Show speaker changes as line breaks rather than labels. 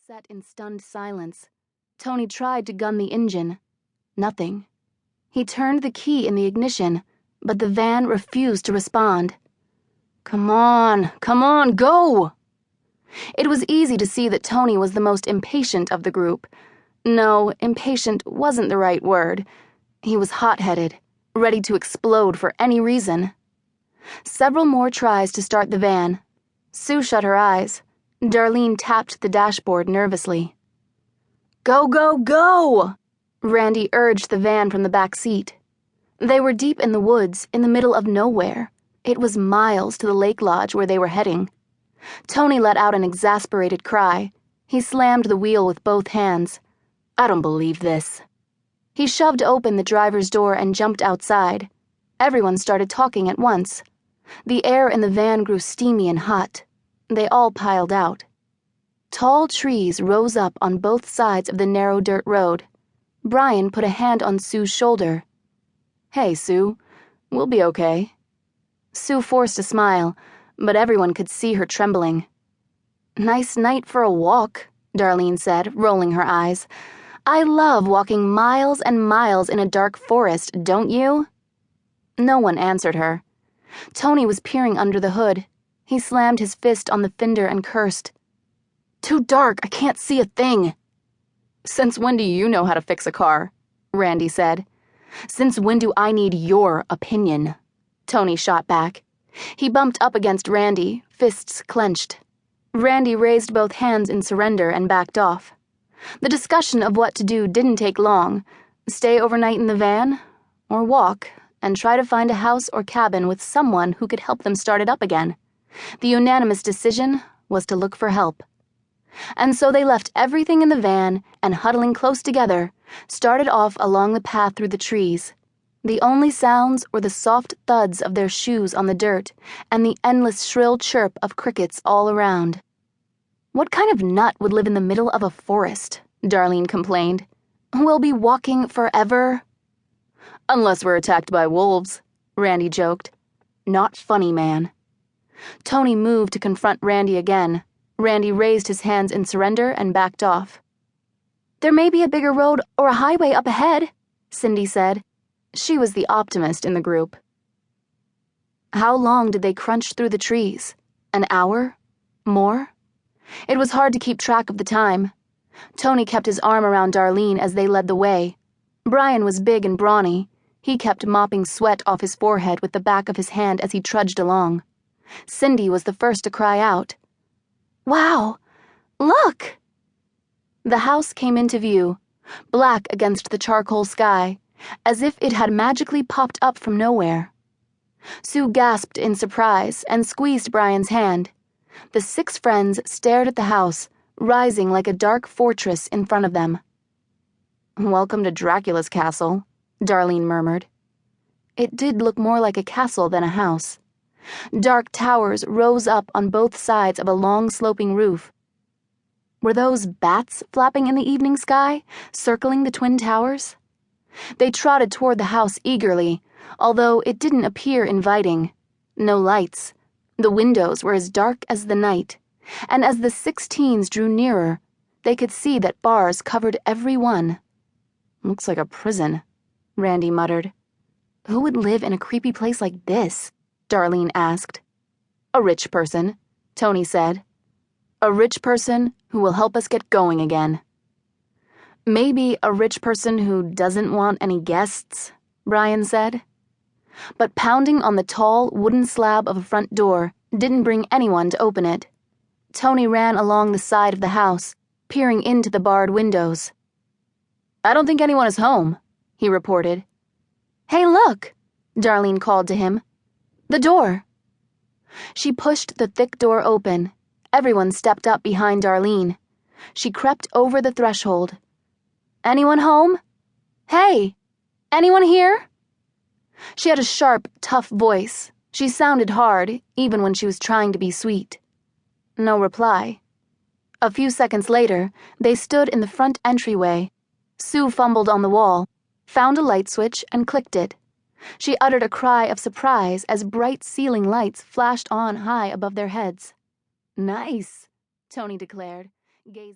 sat in stunned silence. Tony tried to gun the engine. Nothing. He turned the key in the ignition, but the van refused to respond. Come on, go! It was easy to see that Tony was the most impatient of the group. No, impatient wasn't the right word. He was hot-headed, ready to explode for any reason. Several more tries to start the van. Sue shut her eyes. Darlene tapped the dashboard nervously. Go, go, go! Randy urged the van from the back seat. They were deep in the woods, in the middle of nowhere. It was miles to the lake lodge where they were heading. Tony let out an exasperated cry. He slammed the wheel with both hands. I don't believe this. He shoved open the driver's door and jumped outside. Everyone started talking at once. The air in the van grew steamy and hot. They all piled out. Tall trees rose up on both sides of the narrow dirt road. Brian put a hand on Sue's shoulder. Hey, Sue. We'll be okay. Sue forced a smile, but everyone could see her trembling. Nice night for a walk, Darlene said, rolling her eyes. I love walking miles and miles in a dark forest, don't you? No one answered her. Tony was peering under the hood. He slammed his fist on the fender and cursed. Too dark, I can't see a thing. Since when do you know how to fix a car? Randy said. Since when do I need your opinion? Tony shot back. He bumped up against Randy, fists clenched. Randy raised both hands in surrender and backed off. The discussion of what to do didn't take long. Stay overnight in the van, or walk, and try to find a house or cabin with someone who could help them start it up again. The unanimous decision was to look for help. And so they left everything in the van and, huddling close together, started off along the path through the trees. The only sounds were the soft thuds of their shoes on the dirt and the endless shrill chirp of crickets all around. What kind of nut would live in the middle of a forest? Darlene complained. We'll be walking forever. Unless we're attacked by wolves, Randy joked. Not funny, man. Tony moved to confront Randy again. Randy raised his hands in surrender and backed off. There may be a bigger road or a highway up ahead, Cindy said. She was the optimist in the group. How long did they crunch through the trees? An hour? More? It was hard to keep track of the time. Tony kept his arm around Darlene as they led the way. Brian was big and brawny. He kept mopping sweat off his forehead with the back of his hand as he trudged along. Cindy was the first to cry out. Wow! Look! The house came into view, black against the charcoal sky, as if it had magically popped up from nowhere. Sue gasped in surprise and squeezed Brian's hand. The 6 friends stared at the house, rising like a dark fortress in front of them. Welcome to Dracula's castle, Darlene murmured. It did look more like a castle than a house. Dark towers rose up on both sides of a long sloping roof. Were those bats flapping in the evening sky, circling the twin towers? They trotted toward the house eagerly, although it didn't appear inviting. No lights. The windows were as dark as the night, and as the 6 teens drew nearer, they could see that bars covered every one. Looks like a prison, Randy muttered. Who would live in a creepy place like this? Darlene asked. A rich person, Tony said. A rich person who will help us get going again. Maybe a rich person who doesn't want any guests, Brian said. But pounding on the tall wooden slab of a front door didn't bring anyone to open it. Tony ran along the side of the house, peering into the barred windows. I don't think anyone is home, he reported. Hey, look, Darlene called to him. The door. She pushed the thick door open. Everyone stepped up behind Darlene. She crept over the threshold. Anyone home? Hey, anyone here? She had a sharp, tough voice. She sounded hard, even when she was trying to be sweet. No reply. A few seconds later, they stood in the front entryway. Sue fumbled on the wall, found a light switch, and clicked it. She uttered a cry of surprise as bright ceiling lights flashed on high above their heads. Nice, Tony declared, gazing.